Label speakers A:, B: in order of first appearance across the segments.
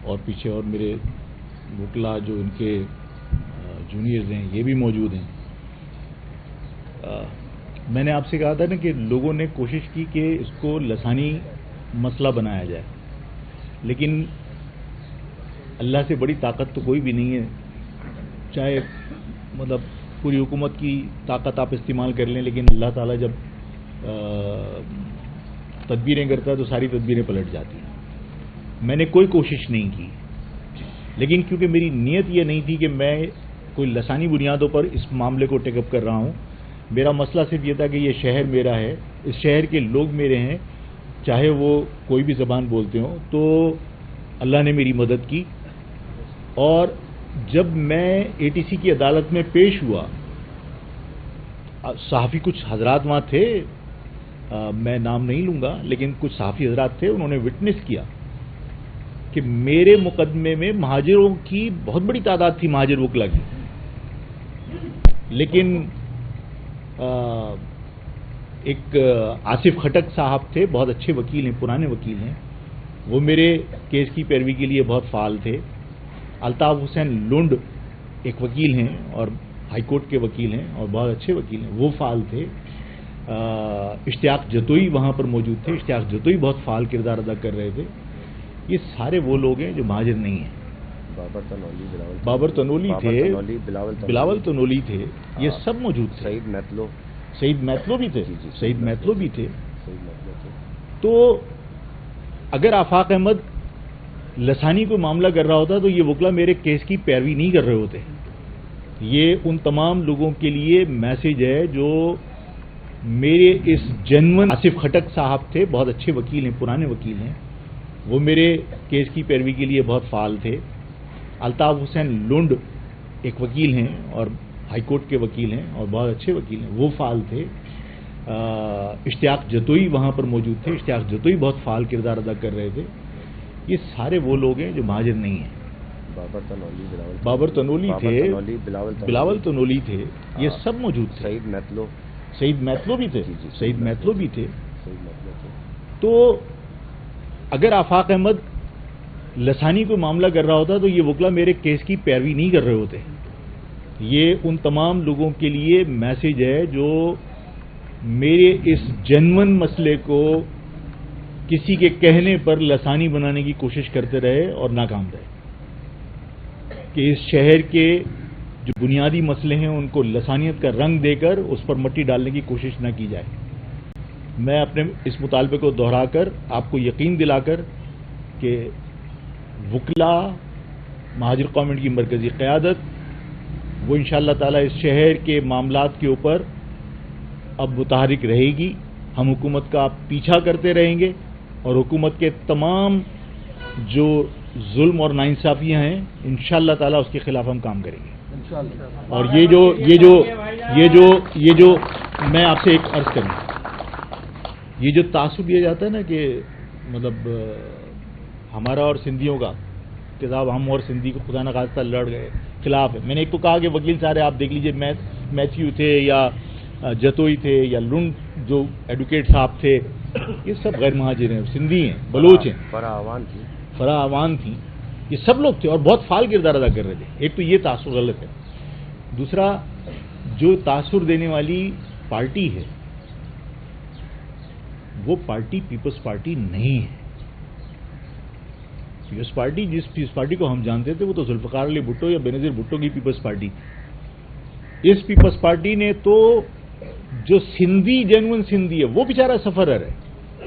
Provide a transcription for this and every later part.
A: اور پیچھے اور میرے وکلا جو ان کے جونیئرز ہیں یہ بھی موجود ہیں. میں نے آپ سے کہا تھا نا کہ لوگوں نے کوشش کی کہ اس کو لسانی مسئلہ بنایا جائے، لیکن اللہ سے بڑی طاقت تو کوئی بھی نہیں ہے. چاہے مطلب پوری حکومت کی طاقت آپ استعمال کر لیں، لیکن اللہ تعالیٰ جب تدبیریں کرتا ہے تو ساری تدبیریں پلٹ جاتی ہیں. میں نے کوئی کوشش نہیں کی، لیکن کیونکہ میری نیت یہ نہیں تھی کہ میں کوئی لسانی بنیادوں پر اس معاملے کو ٹیک اپ کر رہا ہوں. میرا مسئلہ صرف یہ تھا کہ یہ شہر میرا ہے، اس شہر کے لوگ میرے ہیں، چاہے وہ کوئی بھی زبان بولتے ہوں. تو اللہ نے میری مدد کی، اور جب میں اے ٹی سی کی عدالت میں پیش ہوا، صحافی کچھ حضرات وہاں تھے، میں نام نہیں لوں گا، لیکن کچھ صحافی حضرات تھے، انہوں نے وٹنس کیا کہ میرے مقدمے میں مہاجروں کی بہت بڑی تعداد تھی، مہاجر وکلا کی. لیکن ایک آصف خٹک صاحب تھے، بہت اچھے وکیل ہیں، پرانے وکیل ہیں، وہ میرے کیس کی پیروی کے لیے بہت فعال تھے. الطاف حسین لنڈ ایک وکیل ہیں اور ہائی کورٹ کے وکیل ہیں اور بہت اچھے وکیل ہیں، وہ فعال تھے. اشتیاق جتوئی وہاں پر موجود تھے، اشتیاق جتوئی بہت فعال کردار ادا کر رہے تھے. یہ سارے وہ لوگ ہیں جو مہاجر نہیں ہیں. بابر تنولی تھے، بلاول تنولی تھے، یہ سب موجود تھے. سعید میتلو بھی تھے، سعید میتلو بھی تھے. تو اگر آفاق احمد لسانی کو معاملہ کر رہا ہوتا تو یہ وکلا میرے کیس کی پیروی نہیں کر رہے ہوتے. یہ ان تمام لوگوں کے لیے میسج ہے جو میرے اس جنون آصف خٹک صاحب تھے، بہت اچھے وکیل ہیں، پرانے وکیل ہیں، وہ میرے کیس کی پیروی کے لیے بہت فعال تھے. الطاف حسین لنڈ ایک وکیل ہیں اور ہائی کورٹ کے وکیل ہیں اور بہت اچھے وکیل ہیں، وہ فعال تھے. اشتیاق جتوئی وہاں پر موجود تھے، اشتیاق جتوئی بہت فعال کردار ادا کر رہے تھے. یہ سارے وہ لوگ ہیں جو مہاجر نہیں ہیں. بابر تنولی تھے، بلاول تنولی تھے، یہ سب موجود تھے. سعید میتلو بھی تھے، سعید میتلو بھی تھے. تو اگر آفاق احمد لسانی کو معاملہ کر رہا ہوتا تو یہ وکلا میرے کیس کی پیروی نہیں کر رہے ہوتے. یہ ان تمام لوگوں کے لیے میسج ہے جو میرے اس جنون مسئلے کو کسی کے کہنے پر لسانی بنانے کی کوشش کرتے رہے اور ناکام رہے، کہ اس شہر کے جو بنیادی مسئلے ہیں ان کو لسانیت کا رنگ دے کر اس پر مٹی ڈالنے کی کوشش نہ کی جائے. میں اپنے اس مطالبے کو دہرا کر آپ کو یقین دلا کر کہ وکلا مہاجر قومنٹ کی مرکزی قیادت وہ انشاءاللہ تعالی اس شہر کے معاملات کے اوپر اب متحرک رہے گی. ہم حکومت کا پیچھا کرتے رہیں گے اور حکومت کے تمام جو ظلم اور ناانصافیاں ہیں انشاءاللہ تعالی اس کے خلاف ہم کام کریں گے. اور یہ جو میں آپ سے ایک عرض کروں، یہ جو تعصب دیا جاتا ہے نا کہ مطلب ہمارا اور سندھیوں کا کہ صاحب ہم اور سندھی کو خدا نخواستہ لڑ گئے خلاف ہے. میں نے ایک تو کہا کہ وکیل سارے آپ دیکھ لیجئے، میتھیو تھے یا جتوئی تھے یا لنڈ جو ایڈوکیٹ صاحب تھے، یہ سب غیر مہاجر ہیں، سندھی ہیں، بلوچ ہیں، فرا عوان تھیں، یہ سب لوگ تھے اور بہت فعال کردار ادا کر رہے تھے. ایک تو یہ تاثر غلط ہے. دوسرا، جو تاثر دینے والی پارٹی ہے وہ پارٹی پیپلز پارٹی نہیں ہے. پیپلز پارٹی جس پیپلز پارٹی کو ہم جانتے تھے وہ تو ذوالفقار علی بھٹو یا بینظیر بھٹو کی پیپلز پارٹی تھی. اس پیپلز پارٹی نے تو جو سندھی جنون سندھی ہے وہ بیچارہ سفرر ہے،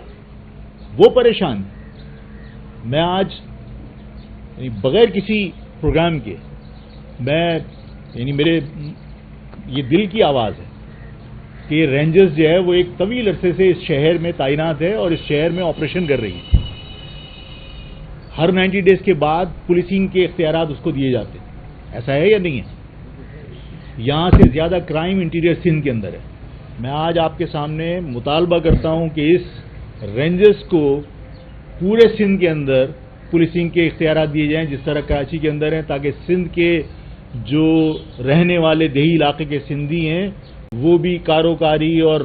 A: وہ پریشان. میں آج بغیر کسی پروگرام کے میرے یہ دل کی آواز ہے کہ یہ رینجرز جو ہے وہ ایک طویل عرصے سے اس شہر میں تعینات ہے اور اس شہر میں آپریشن کر رہی ہے. ہر 90 ڈیز کے بعد پولیسنگ کے اختیارات اس کو دیے جاتے ہیں. ایسا ہے یا نہیں ہے؟ یہاں سے زیادہ کرائم انٹیریئر سندھ کے اندر ہے. میں آج آپ کے سامنے مطالبہ کرتا ہوں کہ اس رینجرز کو پورے سندھ کے اندر پولیسنگ کے اختیارات دیے جائیں جس طرح کراچی کے اندر ہیں، تاکہ سندھ کے جو رہنے والے دیہی علاقے کے سندھی ہیں وہ بھی کاروکاری اور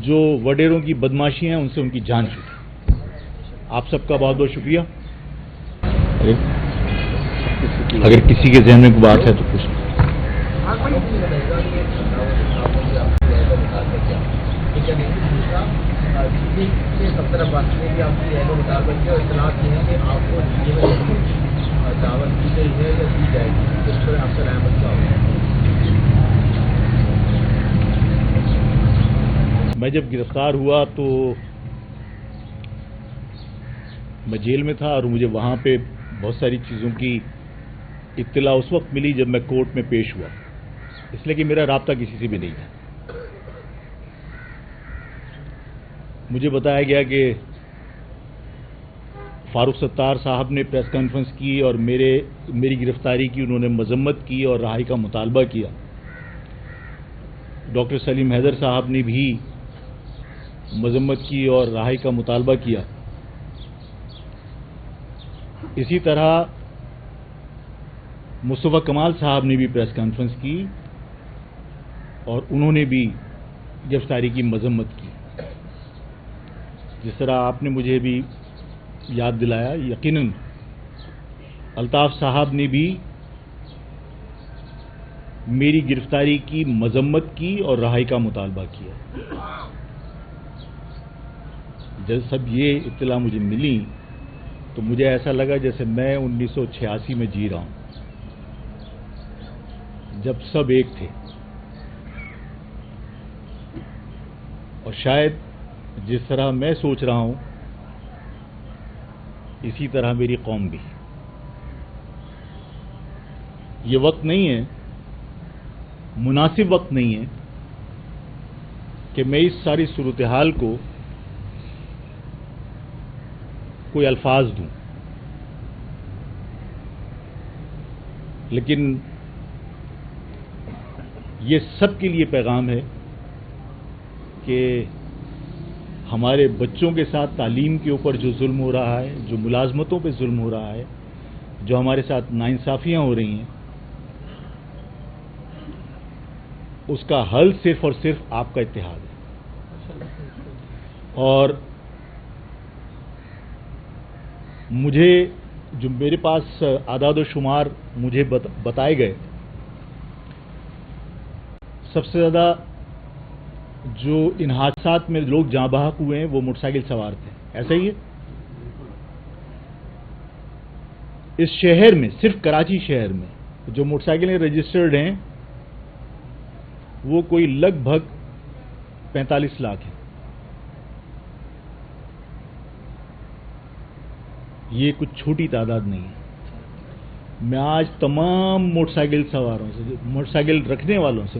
A: جو وڈیروں کی بدماشیاں ہیں ان سے ان کی جان چھوٹے. آپ سب کا بہت بہت شکریہ. اگر کسی کے ذہن میں کوئی بات ہے تو کچھ میں جب گرفتار ہوا تو میں جیل میں تھا اور مجھے وہاں پہ بہت ساری چیزوں کی اطلاع اس وقت ملی جب میں کورٹ میں پیش ہوا، اس لیے کہ میرا رابطہ کسی سے بھی نہیں تھا۔ مجھے بتایا گیا کہ فاروق ستار صاحب نے پریس کانفرنس کی اور میری گرفتاری کی انہوں نے مذمت کی اور رہائی کا مطالبہ کیا۔ ڈاکٹر سلیم حیدر صاحب نے بھی مذمت کی اور رہائی کا مطالبہ کیا۔ اسی طرح مصطفیٰ کمال صاحب نے بھی پریس کانفرنس کی اور انہوں نے بھی گرفتاری کی مذمت کی۔ جس طرح آپ نے مجھے بھی یاد دلایا، یقیناً الطاف صاحب نے بھی میری گرفتاری کی مذمت کی اور رہائی کا مطالبہ کیا۔ جب سب یہ اطلاع مجھے ملی تو مجھے ایسا لگا جیسے میں 1986 میں جی رہا ہوں، جب سب ایک تھے، اور شاید جس طرح میں سوچ رہا ہوں اسی طرح میری قوم بھی۔ یہ وقت نہیں ہے، مناسب وقت نہیں ہے کہ میں اس ساری صورتحال کو کوئی الفاظ دوں، لیکن یہ سب کے لیے پیغام ہے کہ ہمارے بچوں کے ساتھ تعلیم کے اوپر جو ظلم ہو رہا ہے، جو ملازمتوں پہ ظلم ہو رہا ہے، جو ہمارے ساتھ ناانصافیاں ہو رہی ہیں، اس کا حل صرف اور صرف آپ کا اتحاد ہے۔ اور مجھے جو میرے پاس اعداد و شمار مجھے بتائے گئے، سب سے زیادہ جو ان حادثات میں لوگ جاں بحق ہوئے ہیں وہ موٹر سائیکل سوار تھے، ایسا ہی ہے؟ اس شہر میں، صرف کراچی شہر میں جو موٹر سائیکلیں رجسٹرڈ ہیں وہ کوئی لگ بھگ 45 لاکھ ہیں۔ یہ کچھ چھوٹی تعداد نہیں ہے۔ میں آج تمام موٹر سائیکل سواروں سے، موٹر سائیکل رکھنے والوں سے،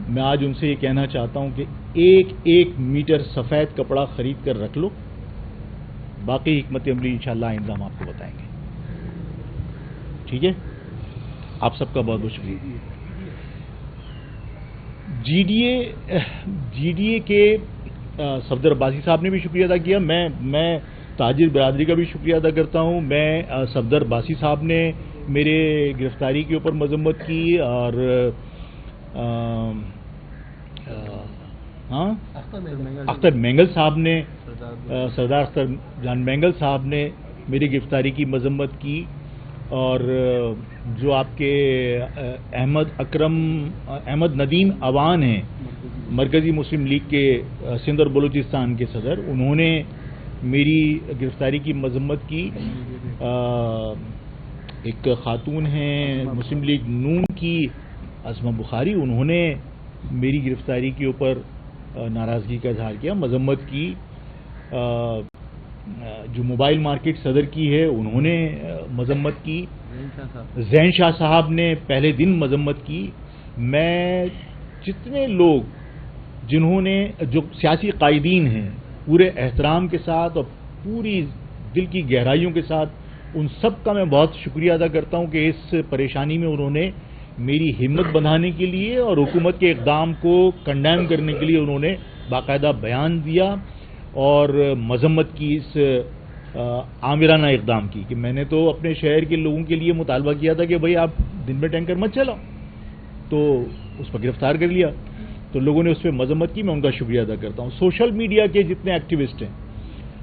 A: میں آج ان سے یہ کہنا چاہتا ہوں کہ ایک ایک میٹر سفید کپڑا خرید کر رکھ لو، باقی حکمت عملی انشاءاللہ آئندہ ہم آپ کو بتائیں گے۔ ٹھیک ہے؟ آپ سب کا بہت بہت شکریہ۔ جی ڈی اے کے صفدر عباسی صاحب نے بھی شکریہ ادا کیا۔ میں تاجر برادری کا بھی شکریہ ادا کرتا ہوں۔ میں صفدر عباسی صاحب نے میرے گرفتاری کے اوپر مذمت کی، اور اختر مینگل صاحب نے، سردار اختر جان مینگل صاحب نے میری گرفتاری کی مذمت کی، اور جو آپ کے احمد ندیم اوان ہیں، مرکزی مسلم لیگ کے سندھ اور بلوچستان کے صدر، انہوں نے میری گرفتاری کی مذمت کی۔ ایک خاتون ہیں مسلم لیگ نون کی، اسما بخاری، انہوں نے میری گرفتاری کے اوپر ناراضگی کا اظہار کیا، مذمت کی۔ جو موبائل مارکیٹ صدر کی ہے انہوں نے مذمت کی۔ زین شاہ صاحب نے پہلے دن مذمت کی۔ میں جتنے لوگ جنہوں نے، جو سیاسی قائدین ہیں، پورے احترام کے ساتھ اور پوری دل کی گہرائیوں کے ساتھ ان سب کا میں بہت شکریہ ادا کرتا ہوں کہ اس پریشانی میں انہوں نے میری ہمت بندھانے کے لیے اور حکومت کے اقدام کو کنڈیم کرنے کے لیے انہوں نے باقاعدہ بیان دیا اور مذمت کی اس آمرانہ اقدام کی، کہ میں نے تو اپنے شہر کے لوگوں کے لیے مطالبہ کیا تھا کہ بھئی آپ دن میں ٹینکر مت چلاؤ، تو اس پر گرفتار کر لیا، تو لوگوں نے اس پہ مذمت کی۔ میں ان کا شکریہ ادا کرتا ہوں۔ سوشل میڈیا کے جتنے ایکٹیوسٹ ہیں،